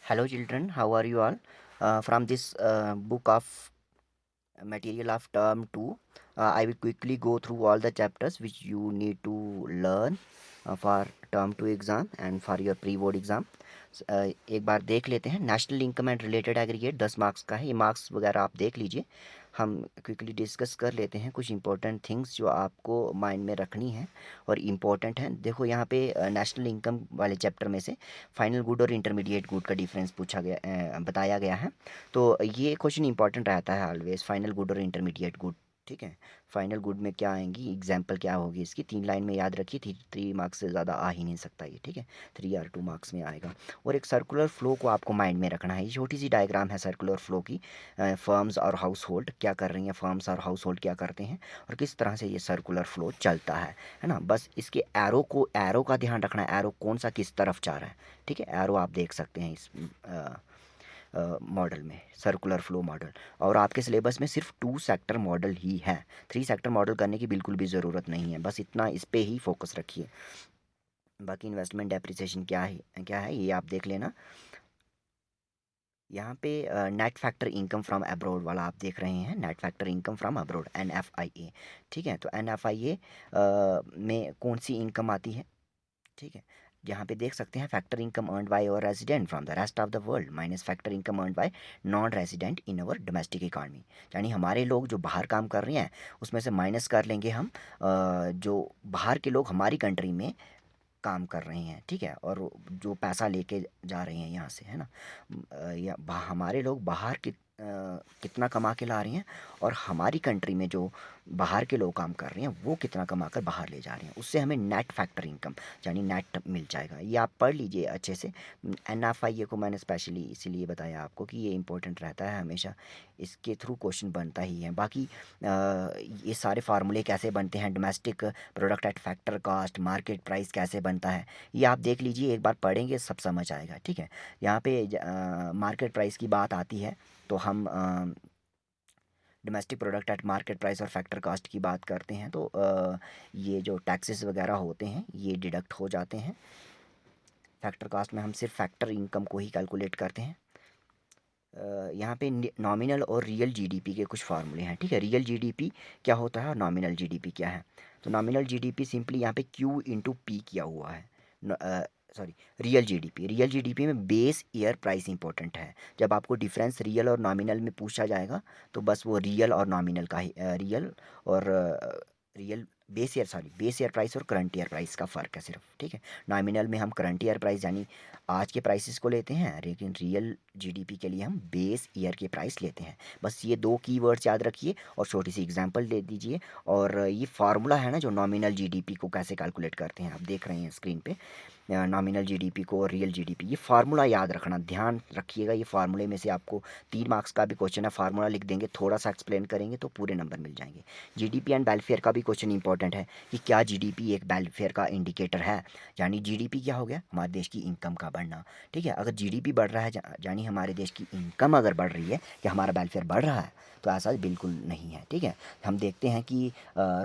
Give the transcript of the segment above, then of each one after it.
Hello, children. How are you all? From this book of material of term 2, I will quickly go through all the chapters which you need to learn for term 2 exam and for your pre board exam. एक बार देख लेते हैं। National income and related aggregate 10 marks का है। ये marks वगैरह आप देख लीजिए। हम क्विकली डिस्कस कर लेते हैं कुछ इंपॉर्टेंट थिंग्स जो आपको माइंड में रखनी है और इम्पोर्टेंट है। देखो यहाँ पे नेशनल इनकम वाले चैप्टर में से फाइनल गुड और इंटरमीडिएट गुड का डिफरेंस पूछा गया, बताया गया है। तो ये क्वेश्चन इंपॉर्टेंट रहता है ऑलवेज, फाइनल गुड और इंटरमीडिएट गुड। ठीक है, फाइनल गुड में क्या आएंगी, एग्जाम्पल क्या होगी इसकी, 3 लाइन में याद रखिए। 3 मार्क्स से ज़्यादा आ ही नहीं सकता ये। ठीक है, 3 or 2 मार्क्स में आएगा। और एक सर्कुलर फ्लो को आपको माइंड में रखना है। ये छोटी सी डायग्राम है सर्कुलर फ्लो की। फर्म्स और हाउस होल्ड क्या कर रही हैं, फर्म्स और हाउस होल्ड क्या करते हैं और किस तरह से ये सर्कुलर फ्लो चलता है ना। बस इसके एरो का ध्यान रखना है, एरो कौन सा किस तरफ जा रहा है। ठीक है, एरो आप देख सकते हैं इस मॉडल में, सर्कुलर फ्लो मॉडल। और आपके सिलेबस में सिर्फ 2 सेक्टर मॉडल ही है। 3 सेक्टर मॉडल करने की बिल्कुल भी ज़रूरत नहीं है, बस इतना इस पे ही फोकस रखिए। बाकी इन्वेस्टमेंट डेप्रिसिएशन क्या है ये आप देख लेना। यहाँ पे net factor income from abroad वाला आप देख रहे हैं, net factor income from abroad, NFIA। ठीक है, तो NFIA में कौन सी इनकम आती है। ठीक है, यहाँ पे देख सकते हैं फैक्टर इनकम अर्नड बाय और resident from the rest of the world minus factor income earned bye non resident in our domestic economy. यानी हमारे लोग जो बाहर काम कर रहे हैं उसमें से माइनस कर लेंगे हम जो बाहर के लोग हमारी कंट्री में काम कर रहे हैं। ठीक है, और जो पैसा लेके जा रहे हैं यहाँ से, है ना। हमारे लोग बाहर कितना कमा के ला रहे हैं और हमारी कंट्री में जो बाहर के लोग काम कर रहे हैं वो कितना कमा कर बाहर ले जा रहे हैं, उससे हमें नेट फैक्टर इनकम यानी नेट मिल जाएगा। ये आप पढ़ लीजिए अच्छे से। NFIA को मैंने स्पेशली इसीलिए बताया आपको कि ये इंपॉर्टेंट रहता है हमेशा, इसके थ्रू क्वेश्चन बनता ही है। बाकी ये सारे फार्मूले कैसे बनते हैं, domestic product at factor cost, market price कैसे बनता है, ये आप देख लीजिए, एक बार पढ़ेंगे सब समझ आएगा। ठीक है, यहाँ पे मार्केट प्राइस की बात आती है तो हम domestic product eight market price और फैक्टर कास्ट की बात करते हैं तो ये जो टैक्सेस वगैरह होते हैं ये डिडक्ट हो जाते हैं। फैक्टर कास्ट में हम सिर्फ फैक्टर इनकम को ही कैलकुलेट करते हैं। यहाँ पे नॉमिनल और रियल जीडीपी के कुछ फार्मूले हैं। ठीक है, रियल जीडीपी क्या होता है और नॉमिनल जीडीपी क्या है। तो नॉमिनल जीडीपी सिंपली यहाँ पे Q इंटू पी किया हुआ है। सॉरी, रियल जीडीपी में बेस ईयर प्राइस इंपॉर्टेंट है। जब आपको डिफरेंस रियल और नॉमिनल में पूछा जाएगा तो बस वो रियल और नॉमिनल का ही, रियल और रियल बेस ईयर प्राइस और करंट ईयर प्राइस का फ़र्क है सिर्फ। ठीक है, नॉमिनल में हम करंट ईयर प्राइस यानी आज के प्राइसेस को लेते हैं, लेकिन रियल जीडीपी के लिए हम बेस ईयर के प्राइस लेते हैं। बस ये 2 कीवर्ड्स याद रखिए और छोटी सी एग्जांपल दे दीजिए। और ये फार्मूला है ना जो नॉमिनल जीडीपी को कैसे कैलकुलेट करते हैं, आप देख रहे हैं स्क्रीन पे, नॉमिनल जीडीपी को और रियल जीडीपी, ये फार्मूला याद रखना, ध्यान रखिएगा। ये फार्मूले में से आपको 3 मार्क्स का भी क्वेश्चन है, फार्मूला लिख देंगे, थोड़ा सा एक्सप्लेन करेंगे तो पूरे नंबर मिल जाएंगे। जीडीपी एंड वेलफेयर का भी क्वेश्चन इंपॉर्टेंट है कि क्या जीडीपी एक वेलफेयर का इंडिकेटर है। यानी जीडीपी क्या हो गया, हमारे देश की इनकम का बढ़ना। ठीक है, अगर जीडीपी बढ़ रहा है यानी हमारे देश की इनकम अगर बढ़ रही है कि हमारा वेलफेयर बढ़ रहा है, तो ऐसा बिल्कुल नहीं है। ठीक है, हम देखते हैं कि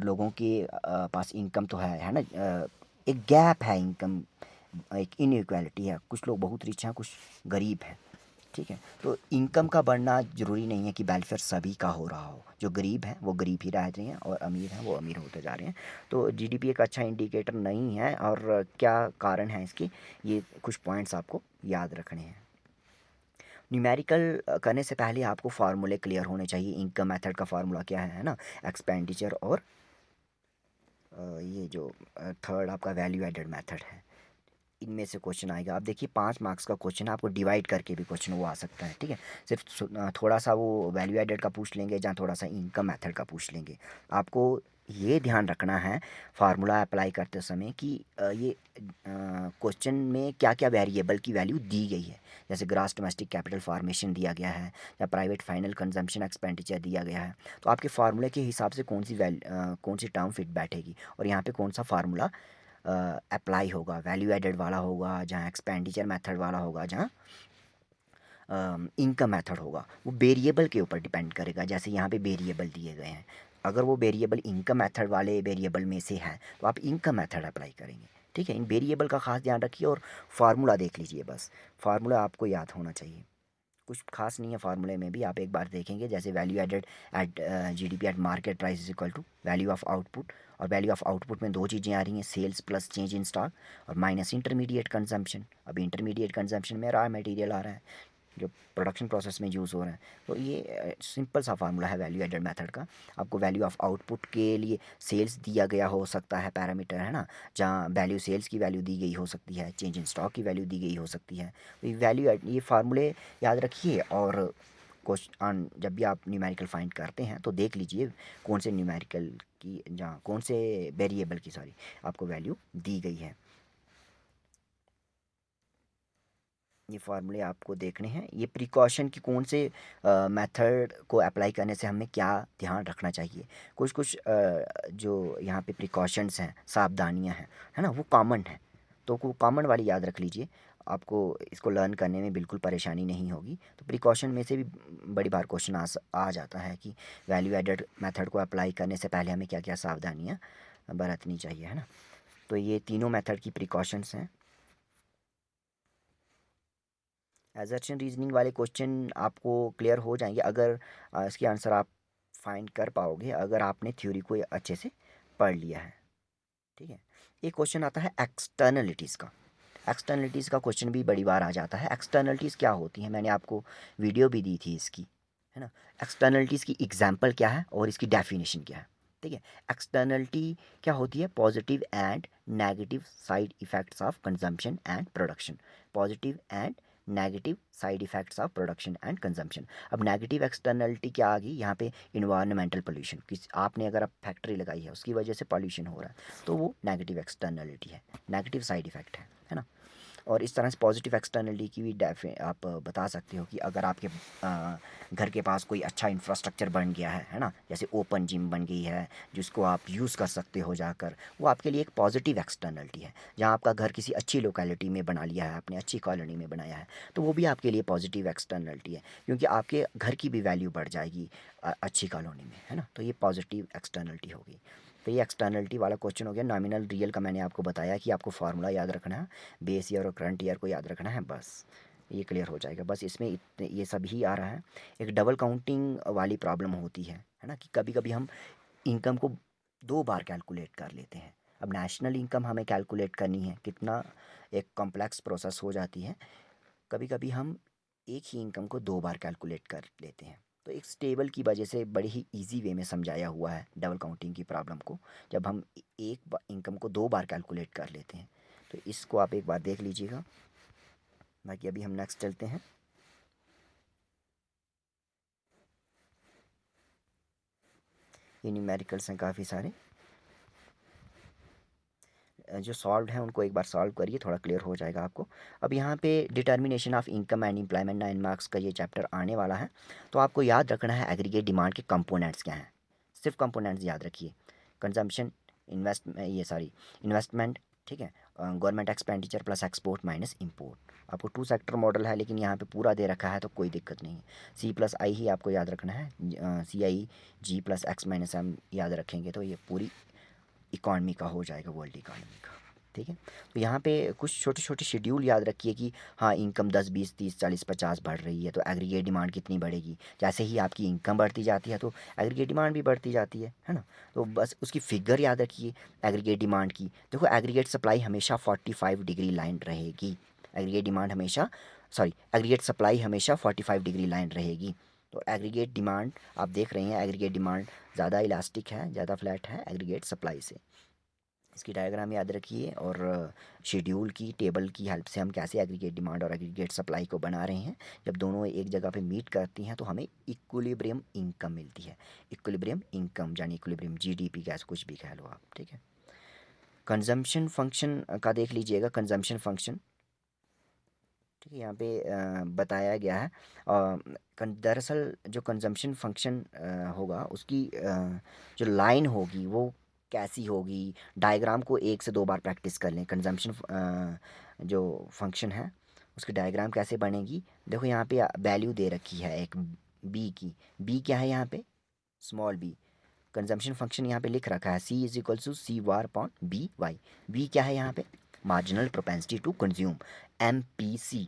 लोगों के पास इनकम तो है ना, एक गैप है इनकम, एक इनइक्वालिटी है, कुछ लोग बहुत रिच हैं, कुछ गरीब हैं। ठीक है, तो इनकम का बढ़ना ज़रूरी नहीं है कि वेलफेयर सभी का हो रहा हो। जो गरीब हैं वो गरीब ही रह रहे हैं और अमीर हैं वो अमीर होते जा रहे हैं। तो जीडीपी एक अच्छा इंडिकेटर नहीं है। और क्या कारण है इसके, ये कुछ पॉइंट्स आपको याद रखने हैं। न्यूमेरिकल करने से पहले आपको फार्मूले क्लियर होने चाहिए। इनकम मेथड का फार्मूला क्या है ना, एक्सपेंडिचर और ये जो थर्ड आपका वैल्यू एडेड मेथड है, इनमें से क्वेश्चन आएगा। आप देखिए 5 मार्क्स का क्वेश्चन है, आपको डिवाइड करके भी क्वेश्चन वो आ सकता है। ठीक है, सिर्फ थोड़ा सा वो वैल्यू एडेड का पूछ लेंगे या थोड़ा सा इनकम मेथड का पूछ लेंगे। आपको ये ध्यान रखना है फार्मूला अप्लाई करते समय कि ये क्वेश्चन में क्या क्या वेरिएबल की वैल्यू दी गई है। जैसे ग्रास डोमेस्टिक कैपिटल फॉर्मेशन दिया गया है या प्राइवेट फाइनल कंजम्पशन एक्सपेंडिचर दिया गया है, तो आपके फार्मूले के हिसाब से कौन सी टर्म फिट बैठेगी और यहाँ पे कौन सा फार्मूला अप्लाई होगा, वैल्यू एडेड वाला होगा, जहाँ एक्सपेंडिचर मेथड वाला होगा, जहाँ इनकम मेथड होगा। वो वेरिएबल के ऊपर डिपेंड करेगा। जैसे यहाँ पे वेरिएबल दिए गए हैं, अगर वो वेरिएबल इनकम मेथड वाले वेरिएबल में से है तो आप इनकम मेथड अप्लाई करेंगे। ठीक है। इन वेरिएबल का खास ध्यान रखिए और फार्मूला देख लीजिए, बस फार्मूला आपको याद होना चाहिए। कुछ खास नहीं है फार्मूले में भी, आप एक बार देखेंगे जैसे value added at GDP at market price is equal to value of output, और वैल्यू ऑफ आउटपुट में दो चीज़ें आ रही हैं, sales plus change in stock और माइनस इंटरमीडिएट कंजम्पशन। अब इंटरमीडिएट कंजम्पशन में रॉ मटेरियल आ रहा है जो प्रोडक्शन प्रोसेस में यूज़ हो रहा है। तो ये सिंपल सा फार्मूला है वैल्यू एडेड मेथड का। आपको वैल्यू ऑफ आउटपुट के लिए सेल्स दिया गया हो सकता है पैरामीटर, है ना, जहाँ वैल्यू सेल्स की वैल्यू दी गई हो सकती है, चेंज इन स्टॉक की वैल्यू दी गई हो सकती है। तो ये फार्मूले याद रखिए, और क्वेश्चन जब भी आप न्यूमेरिकल फाइंड करते हैं तो देख लीजिए कौन से न्यूमेरिकल की, जहाँ कौन से वेरिएबल की सॉरी आपको वैल्यू दी गई है। ये फार्मूले आपको देखने हैं। ये प्रिकॉशन की कौन से मेथड को अप्लाई करने से हमें क्या ध्यान रखना चाहिए, कुछ कुछ जो यहाँ पे प्रिकॉशंस हैं, सावधानियाँ हैं, है ना, वो कॉमन है। तो वो कॉमन वाली याद रख लीजिए, आपको इसको लर्न करने में बिल्कुल परेशानी नहीं होगी। तो प्रिकॉशन में से भी बड़ी बार क्वेश्चन आ जाता है कि वैल्यू एडेड मेथड को अप्लाई करने से पहले हमें क्या क्या सावधानियाँ बरतनी चाहिए, है ना। तो ये तीनों मेथड की प्रिकॉशंस हैं। एजर्शन रीजनिंग वाले क्वेश्चन आपको क्लियर हो जाएंगे अगर इसके आंसर आप फाइंड कर पाओगे, अगर आपने थ्योरी को अच्छे से पढ़ लिया है। ठीक है। एक क्वेश्चन आता है एक्सटर्नलिटीज़ का। एक्सटर्नलिटीज़ का क्वेश्चन भी बड़ी बार आ जाता है। एक्सटर्नलिटीज़ क्या होती हैं, मैंने आपको वीडियो भी दी थी इसकी, है ना। एक्सटर्नलिटीज़ की एग्जाम्पल क्या है और इसकी डेफिनेशन क्या है। ठीक है। एक्सटर्नलिटी क्या होती है, positive and negative side effects of consumption and production. Positive and negative side effects of production and consumption. अब नेगेटिव एक्सटर्नलिटी क्या आ गई यहाँ पे, इन्वायरमेंटल पोल्यूशन। किस आपने अगर आप फैक्ट्री लगाई है उसकी वजह से पॉल्यूशन हो रहा है, तो वो नेगेटिव एक्सटर्नलिटी है, नेगेटिव साइड इफ़ेक्ट है ना। और इस तरह से पॉजिटिव एक्सटर्नलिटी की भी आप बता सकते हो कि अगर आपके घर के पास कोई अच्छा इंफ्रास्ट्रक्चर बन गया है ना, जैसे ओपन जिम बन गई है जिसको आप यूज़ कर सकते हो जाकर, वो आपके लिए एक पॉजिटिव एक्सटर्नलिटी है। जहाँ आपका घर किसी अच्छी लोकेलिटी में बना लिया है, आपने अच्छी कॉलोनी में बनाया है, तो वो भी आपके लिए पॉजिटिव एक्सटर्नलिटी है, क्योंकि आपके घर की भी वैल्यू बढ़ जाएगी अच्छी कॉलोनी में, है ना। तो ये पॉजिटिव एक्सटर्नलिटी होगी। तो ये एक्सटर्नलिटी वाला क्वेश्चन हो गया। नॉमिनल रियल का मैंने आपको बताया कि आपको फार्मूला याद रखना है, बेस ईयर और करंट ईयर को याद रखना है, बस ये क्लियर हो जाएगा। बस इसमें इतने ये सब ही आ रहा है। एक डबल काउंटिंग वाली प्रॉब्लम होती है ना, कि कभी कभी हम इनकम को दो बार कैलकुलेट कर लेते हैं। अब नेशनल इनकम हमें कैलकुलेट करनी है, कितना एक कॉम्प्लेक्स प्रोसेस हो जाती है। कभी कभी हम एक ही इनकम को दो बार कैलकुलेट कर लेते हैं। तो एक टेबल की वजह से बड़ी ही इजी वे में समझाया हुआ है डबल काउंटिंग की प्रॉब्लम को, जब हम एक इनकम को दो बार कैलकुलेट कर लेते हैं। तो इसको आप एक बार देख लीजिएगा। बाकी अभी हम नेक्स्ट चलते हैं। ये न्यूमेरिकल्स हैं काफ़ी सारे, जो सॉल्व हैं उनको एक बार सॉल्व करिए, थोड़ा क्लियर हो जाएगा आपको। अब यहाँ पे determination of income and employment 9 marks का ये चैप्टर आने वाला है। तो आपको याद रखना है एग्रीगेट डिमांड के कंपोनेंट्स क्या हैं, सिर्फ कंपोनेंट्स याद रखिए। कंजम्पशन, इन्वेस्टमेंट, ठीक है, government expenditure plus export minus import. आपको टू सेक्टर मॉडल है लेकिन यहाँ पे पूरा दे रखा है तो कोई दिक्कत नहीं है। सी प्लस आई ही आपको याद रखना है, सी आई जी प्लस एक्स माइनस एम याद रखेंगे तो ये पूरी इकॉनमी का हो जाएगा, वर्ल्ड इकॉनमी का। ठीक है। तो यहाँ पे कुछ छोटे छोटे शेड्यूल याद रखिए कि हाँ, इनकम 10 20 30 40 50 बढ़ रही है तो एग्रीगेट डिमांड कितनी बढ़ेगी। जैसे ही आपकी इनकम बढ़ती जाती है तो एग्रीगेट डिमांड भी बढ़ती जाती है ना। तो बस उसकी फिगर याद रखिए एग्रीगेट डिमांड की। देखो एग्रीगेट सप्लाई हमेशा 45 डिग्री लाइन रहेगी, एग्रीगेट डिमांड हमेशा एग्रीगेट सप्लाई हमेशा 45 डिग्री लाइन रहेगी। तो एग्रीगेट डिमांड आप देख रहे हैं, एग्रीगेट डिमांड ज़्यादा इलास्टिक है, ज़्यादा फ्लैट है एग्रीगेट सप्लाई से। इसकी डायग्राम याद रखिए और शेड्यूल की टेबल की हेल्प से हम कैसे एग्रीगेट डिमांड और एग्रीगेट सप्लाई को बना रहे हैं। जब दोनों एक जगह पे मीट करती हैं तो हमें इक्विलिब्रियम इनकम मिलती है। इक्विलिब्रियम इनकम यानी इक्विलिब्रियम जीडीपी का कुछ भी कह लो आप। ठीक है। कंजम्पशन फंक्शन का देख लीजिएगा, कंजम्पशन फंक्शन, ठीक है, यहाँ पे बताया गया है। दरअसल जो कंजम्पशन फंक्शन होगा उसकी जो लाइन होगी वो कैसी होगी, डायग्राम को एक से दो बार प्रैक्टिस कर लें। कंजम्पशन जो फंक्शन है उसकी डायग्राम कैसे बनेगी, देखो यहाँ पे वैल्यू दे रखी है एक बी की। बी क्या है यहाँ पे, स्मॉल बी। कंजम्पशन फंक्शन यहाँ पे लिख रखा है C is equal to C bar upon B Y. B क्या है यहाँ पे, marginal propensity to consume, MPC।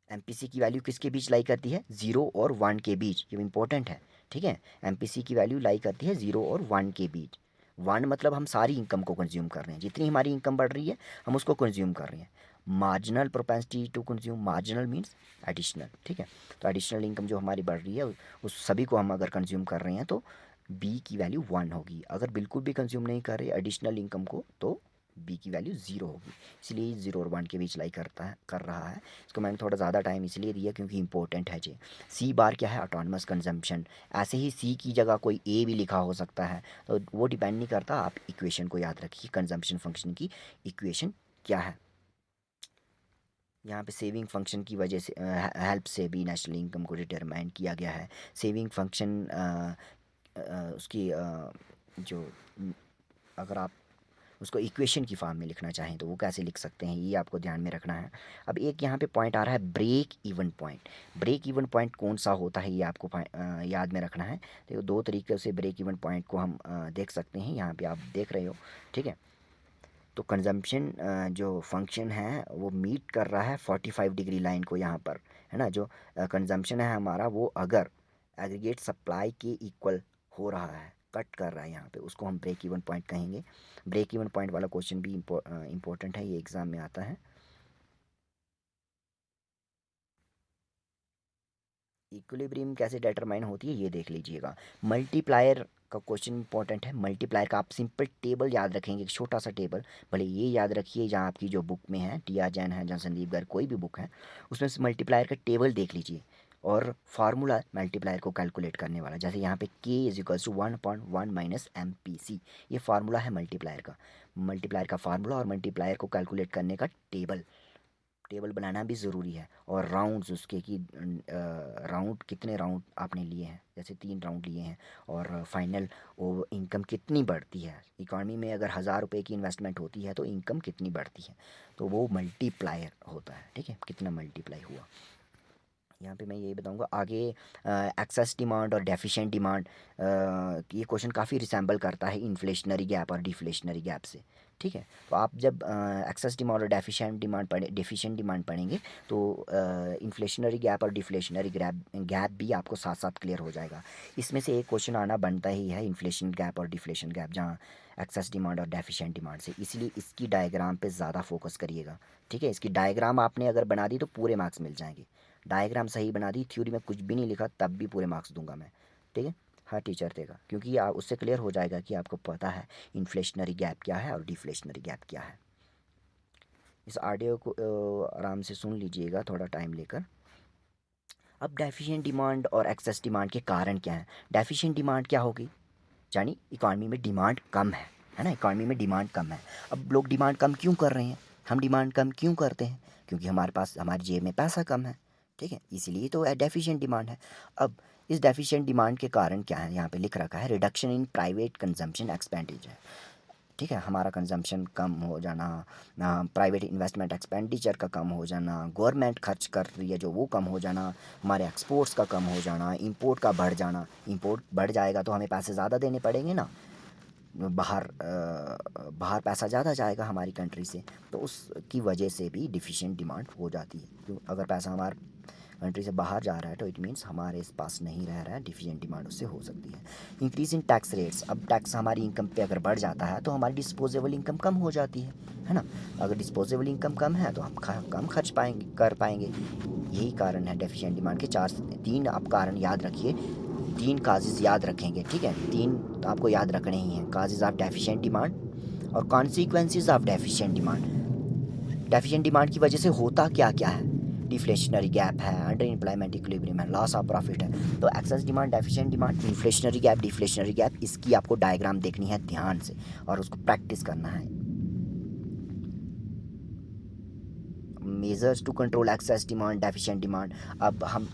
MPC की वैल्यू किसके बीच लाई करती है? 0 और 1 के बीच। ये इंपॉर्टेंट है, ठीक है। MPC की वैल्यू लाई करती है 0 और 1 के बीच। 1 मतलब हम सारी इनकम को कंज्यूम कर रहे हैं, जितनी हमारी इनकम बढ़ रही है हम उसको कंज्यूम कर रहे हैं। Marginal propensity to consume, marginal means additional, ठीक है। तो एडिशनल इनकम जो हमारी बढ़ रही है उस सभी को हम अगर कंज्यूम कर रहे हैं तो बी की वैल्यू 1 होगी। अगर बिल्कुल भी कंज्यूम नहीं कर रहे एडिशनल इनकम को तो बी की वैल्यू 0 होगी। इसलिए 0 और 1 के बीच लाई कर रहा है। इसको मैंने थोड़ा ज़्यादा टाइम इसलिए दिया क्योंकि इंपॉर्टेंट है जी। सी बार क्या है? Autonomous consumption. ऐसे ही सी की जगह कोई ए भी लिखा हो सकता है, तो वो डिपेंड नहीं करता। आप इक्वेशन को याद रखिए, कंजम्पशन फंक्शन की इक्वेशन क्या है। यहाँ पे सेविंग फंक्शन की वजह से हेल्प से भी नेशनल इनकम को डिटरमाइन किया गया है। सेविंग फंक्शन उसकी जो अगर आप उसको इक्वेशन की फॉर्म में लिखना चाहें तो वो कैसे लिख सकते हैं, ये आपको ध्यान में रखना है। अब एक यहाँ पे पॉइंट आ रहा है break even point. Break even point कौन सा होता है ये आपको याद में रखना है। तो दो तरीके से ब्रेक इवन पॉइंट को हम देख सकते हैं, यहाँ पे आप देख रहे हो, ठीक है। तो कंजम्पशन जो फंक्शन है वो मीट कर रहा है 45 डिग्री लाइन को यहाँ पर, है ना। जो कंजम्पशन है हमारा वो अगर एग्रीगेट सप्लाई के इक्वल हो रहा है, कट कर रहा है यहाँ पे, उसको हम ब्रेक इवन पॉइंट कहेंगे। ब्रेक इवन पॉइंट वाला क्वेश्चन भी इम्पोर्टेंट है, ये एग्ज़ाम में आता है। इक्विलिब्रियम कैसे डिटरमाइन होती है ये देख लीजिएगा। मल्टीप्लायर का क्वेश्चन इंपॉर्टेंट है। मल्टीप्लायर का आप सिंपल टेबल याद रखेंगे, एक छोटा सा टेबल, भले ये याद रखिए जहाँ आपकी जो बुक में है, टी आर जैन है, जहाँ संदीप गर्ग, कोई भी बुक है उसमें से मल्टीप्लायर का टेबल देख लीजिए और फार्मूला मल्टीप्लायर को कैलकुलेट करने वाला, जैसे यहाँ पे k is equals to 1.1 minus MPC, ये फार्मूला है मल्टीप्लायर का। मल्टीप्लायर का फार्मूला और मल्टीप्लायर को कैलकुलेट करने का टेबल, टेबल बनाना भी ज़रूरी है। और राउंड्स उसके कि राउंड कितने राउंड आपने लिए हैं, जैसे 3 राउंड लिए हैं, और फाइनल वो इनकम कितनी बढ़ती है। इकॉनमी में अगर 1000 रुपये की इन्वेस्टमेंट होती है तो इनकम कितनी बढ़ती है, तो वो मल्टीप्लायर होता है, ठीक है, कितना मल्टीप्लाई हुआ। यहाँ पे मैं यही बताऊँगा आगे। एक्सेस डिमांड और डेफिशिएंट डिमांड, ये क्वेश्चन काफ़ी रिसेंबल करता है इन्फ्लेशनरी गैप और डिफ्लेशनरी गैप से, ठीक है। तो आप जब एक्सेस डिमांड और डेफिशिएंट डिमांड पढ़ेंगे तो इन्फ्लेशनरी गैप और डिफ्लेशनरी गैप भी आपको साथ साथ क्लियर हो जाएगा। इसमें से एक क्वेश्चन आना बनता ही है, इन्फ्लेशन गैप और डिफ्लेशन गैप, जहाँ एक्सेस डिमांड और डेफिशिएंट डिमांड से। इसलिए इसकी डायग्राम पे ज़्यादा फोकस करिएगा, ठीक है। इसकी डायग्राम आपने अगर बना दी तो पूरे मार्क्स मिल जाएंगे। डायग्राम सही बना दी, थ्योरी में कुछ भी नहीं लिखा तब भी पूरे मार्क्स दूंगा मैं, ठीक है। हर टीचर देगा, क्योंकि उससे क्लियर हो जाएगा कि आपको पता है इन्फ्लेशनरी गैप क्या है और डिफ्लेशनरी गैप क्या है। इस ऑडियो को आराम से सुन लीजिएगा थोड़ा टाइम लेकर। अब डेफिशिएंट डिमांड और एक्सेस डिमांड के कारण क्या है। डेफिशिएंट डिमांड क्या होगी, यानी इकॉनमी में डिमांड कम है ना, इकॉनमी में डिमांड कम है। अब लोग डिमांड कम क्यों कर रहे हैं, हम डिमांड कम क्यों करते हैं, क्योंकि हमारे पास, हमारी जेब में पैसा कम है, ठीक है, इसीलिए तो डेफिशिएंट डिमांड है। अब इस डेफिशिएंट डिमांड के कारण क्या है, यहाँ पे लिख रखा है reduction in private consumption expenditure, ठीक है। हमारा कंजम्पशन कम हो जाना, प्राइवेट इन्वेस्टमेंट एक्सपेंडिचर का कम हो जाना, गवर्नमेंट खर्च कर रही है जो वो कम हो जाना, हमारे एक्सपोर्ट्स का कम हो जाना, इंपोर्ट का बढ़ जाना। इंपोर्ट बढ़ जाएगा तो हमें पैसे ज़्यादा देने पड़ेंगे ना, बाहर पैसा ज़्यादा जाएगा हमारी कंट्री से, तो उसकी वजह से भी डिफिशिएंट डिमांड हो जाती है। क्यों, अगर पैसा हमारे कंट्री से बाहर जा रहा है तो इट मीन्स हमारे पास नहीं रह रहा है, डिफिशिएंट डिमांड उससे हो सकती है। इंक्रीज इन टैक्स रेट्स, अब टैक्स हमारी इनकम पे अगर बढ़ जाता है तो हमारी डिस्पोजेबल इनकम कम हो जाती है ना। अगर डिस्पोजेबल इनकम कम है तो हम कम खर्च कर पाएंगे। यही कारण है डेफिशिएंट डिमांड के। 3 आप कारण याद रखिए, 3 काजेज़ याद रखेंगे, ठीक है। 3 आपको याद रखने ही हैं, काजेज़ ऑफ डेफिशिएंट डिमांड और consequences of deficient demand. Deficient demand की वजह से होता क्या क्या है, डिफ्लेशनरी गैप है, अंडर एम्प्लॉयमेंट इक्विलिब्रियम है, लॉस ऑफ प्रॉफिट है। तो access demand, deficient demand, inflationary gap, deflationary gap, इसकी आपको डायग्राम देखनी है ध्यान से और उसको प्रैक्टिस करना है। Measures to control excess demand, deficient demand. अब हम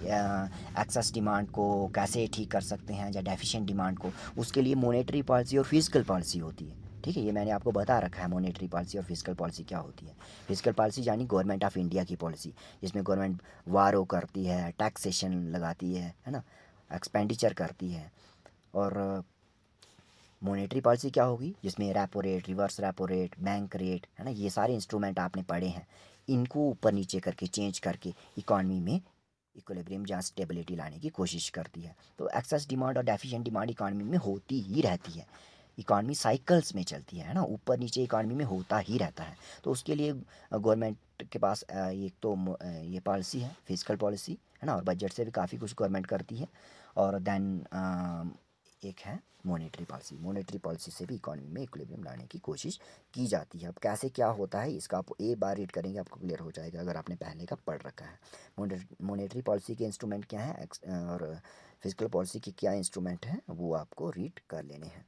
एक्सेस डिमांड को कैसे ठीक कर सकते हैं या डेफिशिएंट डिमांड को, उसके लिए मॉनेटरी पॉलिसी और फिजिकल पॉलिसी होती है, ठीक है। ये मैंने आपको बता रखा है मॉनेटरी पॉलिसी और फिजिकल पॉलिसी क्या होती है। फिजिकल पॉलिसी यानी गवर्नमेंट ऑफ इंडिया की पॉलिसी, जिसमें गवर्नमेंट वारो करती है, टैक्सेशन लगाती है ना, एक्सपेंडिचर करती है। और मॉनेटरी पॉलिसी क्या होगी, जिसमें repo rate, reverse repo rate, bank rate, है ना, ये सारे इंस्ट्रूमेंट आपने पढ़े हैं, इनको ऊपर नीचे करके चेंज करके इकॉनमी में इक्विलिब्रियम या स्टेबिलिटी लाने की कोशिश करती है। तो एक्सेस डिमांड और डेफिशिएंट डिमांड इकॉनमी में होती ही रहती है। इकॉनमी साइकिल्स में चलती है ना, ऊपर नीचे इकॉनमी में होता ही रहता है। तो उसके लिए गवर्नमेंट के पास एक तो ये पॉलिसी है, फिजिकल पॉलिसी, है ना, और बजट से भी काफ़ी कुछ गवर्नमेंट करती है। और देन एक है मॉनेटरी पॉलिसी। मॉनेटरी पॉलिसी से भी इकॉनमी में इक्विलिब्रियम लाने की कोशिश की जाती है। अब कैसे क्या होता है इसका आप एक बार रीड करेंगे आपको क्लियर हो जाएगा, अगर आपने पहले का पढ़ रखा है। मॉनेटरी पॉलिसी के इंस्ट्रूमेंट क्या हैं और फिजिकल पॉलिसी के क्या इंस्ट्रूमेंट हैं वो आपको रीड कर लेने हैं।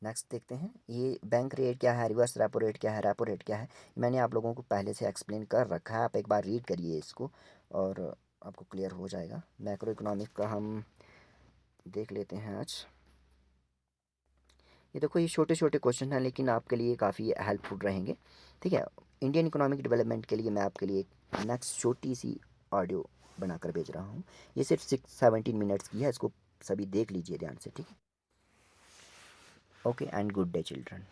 नेक्स्ट देखते हैं, ये बैंक रेट क्या है, रिवर्स रेपो रेट क्या है, रेपो रेट क्या है, मैंने आप लोगों को पहले से एक्सप्लेन कर रखा है। आप एक बार रीड करिए इसको और आपको क्लियर हो जाएगा। मैक्रो इकोनॉमिक का हम देख लेते हैं आज। ये देखो, ये छोटे छोटे क्वेश्चन हैं लेकिन आपके लिए काफ़ी हेल्पफुल रहेंगे। ठीक है, इंडियन इकोनॉमिक डेवलपमेंट के लिए मैं आपके लिए नेक्स्ट छोटी सी ऑडियो बनाकर भेज रहा हूँ। ये सिर्फ 17 मिनट्स की है, इसको सभी देख लीजिए ध्यान से। ठीक है, okay and good day children.